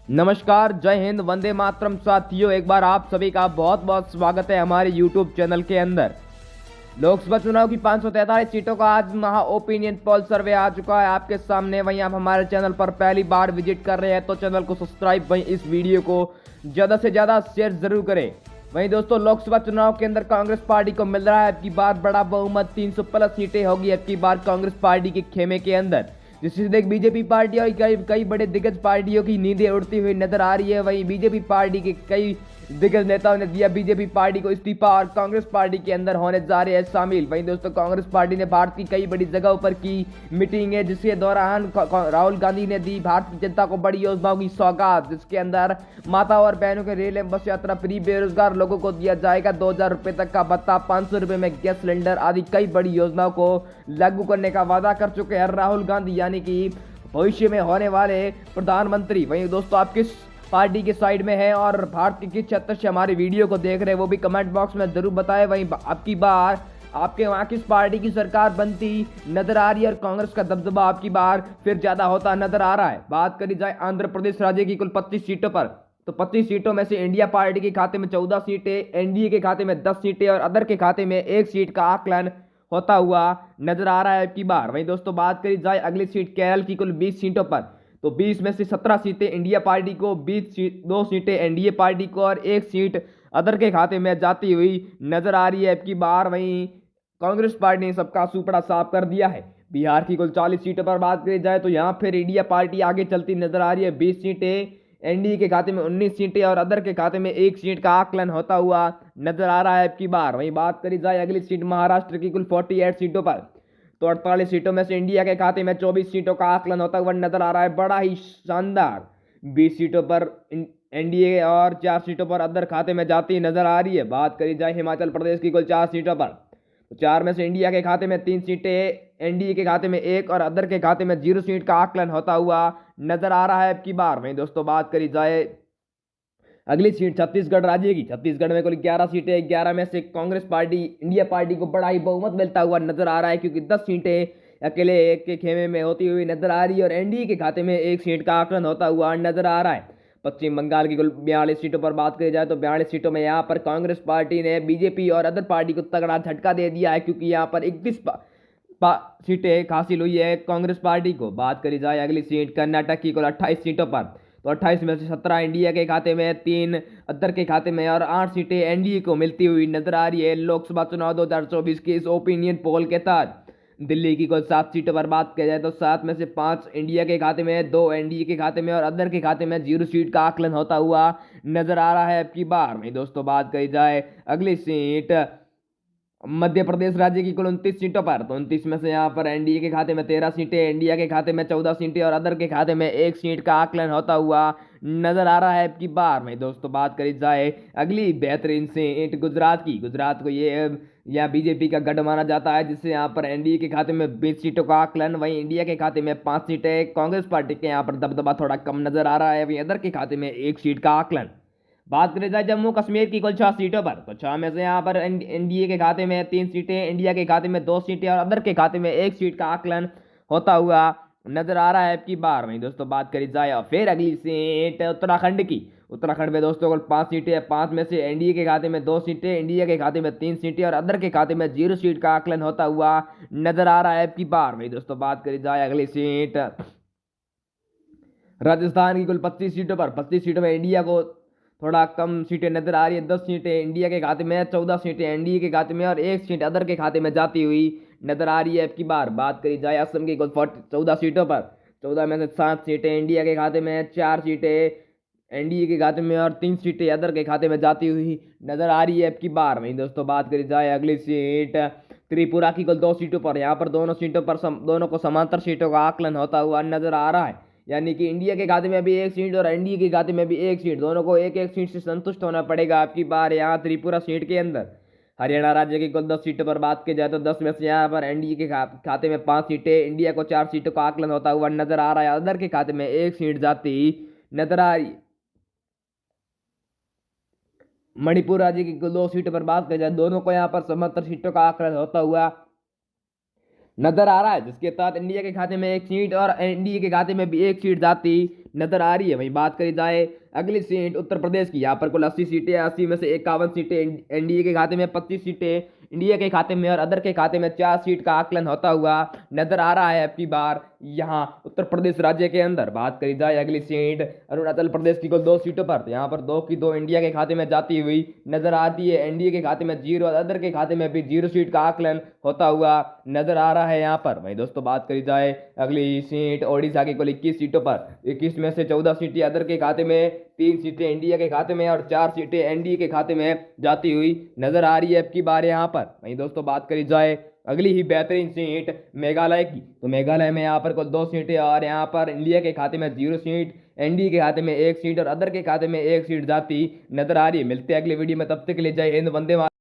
नमस्कार, जय हिंद, वंदे मातरम। साथियों, एक बार आप सभी का बहुत बहुत स्वागत है हमारे यूट्यूब चैनल के अंदर। लोकसभा चुनाव की 543 सीटों का आज महा ओपिनियन पोल सर्वे आ चुका है आपके सामने। वहीं आप हमारे चैनल पर पहली बार विजिट कर रहे हैं तो चैनल को सब्सक्राइब, वहीं इस वीडियो को ज़्यादा से ज़्यादा शेयर जरूर करें। वहीं दोस्तों, लोकसभा चुनाव के अंदर कांग्रेस पार्टी को मिल रहा है अब की बार बड़ा बहुमत, 300 प्लस सीटें होगी अब की बार कांग्रेस पार्टी के खेमे के अंदर, जिससे देख बीजेपी पार्टी और कई कई बड़े दिग्गज पार्टियों की नींदें उड़ती हुई नजर आ रही है। वहीं बीजेपी पार्टी के कई दिग्गज नेताओं ने दिया बीजेपी पार्टी को इस्तीफा और कांग्रेस पार्टी के अंदर होने जा रहे हैं शामिल। वहीं दोस्तों, कांग्रेस पार्टी ने भारत की कई बड़ी जगहों पर की मीटिंग है, जिसके दौरान राहुल गांधी ने दी भारत की जनता को बड़ी योजनाओं की सौगात, जिसके अंदर माता और बहनों के रेल एवं बस यात्रा फ्री, बेरोजगार लोगों को दिया जाएगा 2000 रुपए तक का भत्ता, 500 रुपए में गैस सिलेंडर आदि कई बड़ी योजनाओं को लागू करने का वादा कर चुके हैं राहुल गांधी, यानी कि भविष्य में होने वाले प्रधानमंत्री। वहीं दोस्तों, आप किस पार्टी के साइड में है और भारत के किस क्षेत्र से हमारे वीडियो को देख रहे हैं वो भी कमेंट बॉक्स में जरूर बताएं। वहीं आपकी बार आपके वहाँ किस पार्टी की सरकार बनती नजर आ रही है और कांग्रेस का दबदबा आपकी बार फिर ज्यादा होता नजर आ रहा है। बात करी जाए आंध्र प्रदेश राज्य की कुल 25 सीटों पर, तो 25 सीटों में से इंडिया पार्टी के खाते में 14 सीटें, एनडीए के खाते में 10 सीटें और अदर के खाते में 1 सीट का आकलन होता हुआ नजर आ रहा है आपकी बार। वहीं दोस्तों, बात करी जाए अगली सीट केरल की कुल 20 सीटों पर, तो 20 में से 17 सीटें इंडिया पार्टी को, 2 सीटें एनडीए पार्टी को और 1 सीट अदर के खाते में जाती हुई नजर आ रही है आपकी बार। वहीं कांग्रेस पार्टी ने सबका सुपड़ा साफ कर दिया है। बिहार की कुल 40 सीटों पर बात करी जाए तो यहाँ फिर इंडिया पार्टी आगे चलती नजर आ रही है, 20 सीटें, एनडीए के खाते में 19 सीटें और अदर के खाते में 1 सीट का आकलन होता हुआ नजर आ रहा है आपकी बार। वहीं बात करी जाए अगली सीट महाराष्ट्र की कुल 48 सीटों पर, तो 48 सीटों में से इंडिया के खाते में 24 सीटों का आकलन होता हुआ नजर आ रहा है, बड़ा ही शानदार। 20 सीटों पर एनडीए और 4 सीटों पर अदर खाते में जाती नजर आ रही है। बात करी जाए हिमाचल प्रदेश की कुल 4 सीटों पर, तो 4 में से इंडिया के खाते में 3 सीटें, एनडीए के खाते में 1 और अदर के खाते में 0 सीट का आकलन होता हुआ नजर आ रहा है अब की बार। वहीं दोस्तों, बात करी जाए अगली सीट छत्तीसगढ़ राज्य की, छत्तीसगढ़ में कुल 11 सीटें, 11 में से कांग्रेस पार्टी इंडिया पार्टी को बड़ा ही बहुमत मिलता हुआ नजर आ रहा है, क्योंकि 10 सीटें अकेले एक के खेमे में होती हुई नजर आ रही है और एनडीए के खाते में 1 सीट का आकलन होता हुआ नजर आ रहा है। पश्चिम बंगाल की कुल 42 सीटों पर बात की जाए तो 42 सीटों में यहाँ पर कांग्रेस पार्टी ने बीजेपी और अदर पार्टी को तगड़ा झटका दे दिया है, क्योंकि यहाँ पर 21 सीटें हासिल हुई है कांग्रेस पार्टी को। बात करी जाए अगली सीट कर्नाटक की कुल 28 सीटों पर, तो 28 में से 17 इंडिया के खाते में, 3 अदर के खाते में और 8 सीटें एनडीए को मिलती हुई नजर आ रही है लोकसभा चुनाव 2024 के इस ओपिनियन पोल के तहत। दिल्ली की कुल 7 सीटों पर बात की जाए तो 7 में से 5 इंडिया के खाते में, 2 एनडीए के खाते में और अदर के खाते में 0 सीट का आकलन होता हुआ नजर आ रहा है अब की बार। में दोस्तों, बात करी जाए अगली सीट मध्य प्रदेश राज्य की कुल 29 सीटों पर, तो 29 में से यहाँ पर एनडीए के खाते में 13 सीटें, इंडिया के खाते में 14 सीटें और अदर के खाते में 1 सीट का आकलन होता हुआ नजर आ रहा है अब की बार। में दोस्तों, बात करी जाए अगली बेहतरीन सीट गुजरात की, गुजरात को ये यहाँ बीजेपी का गढ़ माना जाता है, जिससे यहाँ पर एनडीए के खाते में 20 सीटों का आकलन, वहीं इंडिया के खाते में 5 सीटें, कांग्रेस पार्टी के यहाँ पर दबदबा थोड़ा कम नजर आ रहा है, वहीं अदर के खाते में 1 सीट का आकलन। बात करें जाए जम्मू कश्मीर की कुल 6 सीटों पर, तो 6 में से यहाँ पर एनडीए के खाते में 3 सीटें, इंडिया के खाते में 2 सीटें और अदर के खाते में 1 सीट का आकलन होता हुआ नजर आ रहा है आपकी बार। वहीं दोस्तों, बात करी जाए और फिर अगली सीट उत्तराखंड की, उत्तराखंड में दोस्तों कुल 5 सीटें, 5 में से एनडीए के खाते में 2 सीटें, इंडिया के खाते में 3 सीटें और अदर के खाते में 0 सीट का आकलन होता हुआ नजर आ रहा है आपकी बार। वहीं दोस्तों, बात करी जाए अगली सीट राजस्थान की कुल 25 सीटों पर, 25 सीटों में इंडिया को थोड़ा कम सीटें नजर आ रही है, 10 सीटें इंडिया के खाते में, 14 सीटें एनडीए के खाते में और 1 सीट अदर के खाते में जाती हुई नजर आ रही है आपकी बार। बात करी जाए असम की कुल 14 सीटों पर, 14 में से 7 सीटें इंडिया के खाते में, 4 सीटें एनडीए के खाते में और 3 सीटें अदर के खाते में जाती हुई नजर आ रही है आपकी बार। वहीं दोस्तों, बात करी जाए अगली सीट त्रिपुरा की कुल 2 सीटों पर, यहाँ पर दोनों सीटों पर दोनों को समांतर सीटों का आकलन होता हुआ नजर आ रहा है, यानी कि इंडिया के खाते में भी 1 सीट और एनडीए के खाते में भी 1 सीट, दोनों को एक एक सीट से संतुष्ट होना पड़ेगा आपकी बार यहाँ त्रिपुरा सीट के अंदर। हरियाणा राज्य की कुल 10 सीटों पर बात की जाए तो 10 में से यहाँ पर एनडीए के खाते में 5 सीटें, इंडिया को 4 सीटों का आकलन होता हुआ नजर आ रहा है, अदर के खाते में 1 सीट जाती नजर आ रही। मणिपुर राज्य की कुल 2 सीटों पर बात की जाए, दोनों को यहाँ पर 77 सीटों का आकलन होता हुआ नजर आ रहा है, जिसके तहत इंडिया के खाते में एक सीट और एनडीए के खाते में भी एक सीट जाती नजर आ रही है। वहीं बात करी जाए अगली सीट उत्तर प्रदेश की, यहाँ पर कुल 80 सीटें, 80 में से 51 सीटें एनडीए के खाते में, 25 सीटें इंडिया के खाते में और अदर के खाते में 4 सीट का आकलन होता हुआ नजर आ रहा है अब की बार यहाँ उत्तर प्रदेश राज्य के अंदर। बात करी जाए अगली सीट अरुणाचल प्रदेश की कुल 2 सीटों पर, तो यहाँ पर 2 की 2 इंडिया के खाते में जाती हुई नजर आती है। एनडीए के खाते में 0 और अदर के खाते में भी 0 सीट का आकलन होता हुआ नजर आ रहा है यहाँ पर। वहीं दोस्तों बात करी जाए अगली सीट ओडिशा की कुल 21 सीटों पर, 21 में से 14 सीटें अदर के खाते में, 3 सीटें इंडिया के खाते में और 4 सीटें एनडीए के खाते में जाती हुई नजर आ रही है अब की बार यहाँ पर। वहीं दोस्तों बात करी जाए अगली ही बेहतरीन सीट मेघालय की, तो मेघालय में यहाँ पर कुल 2 सीटें और यहाँ पर इंडिया के खाते में 0 सीट, एनडीए के खाते में 1 सीट और अदर के खाते में 1 सीट जाती नजर आ रही है। मिलते हैं अगली वीडियो में, तब तक के लिए जय हिंद, वंदे मातरम।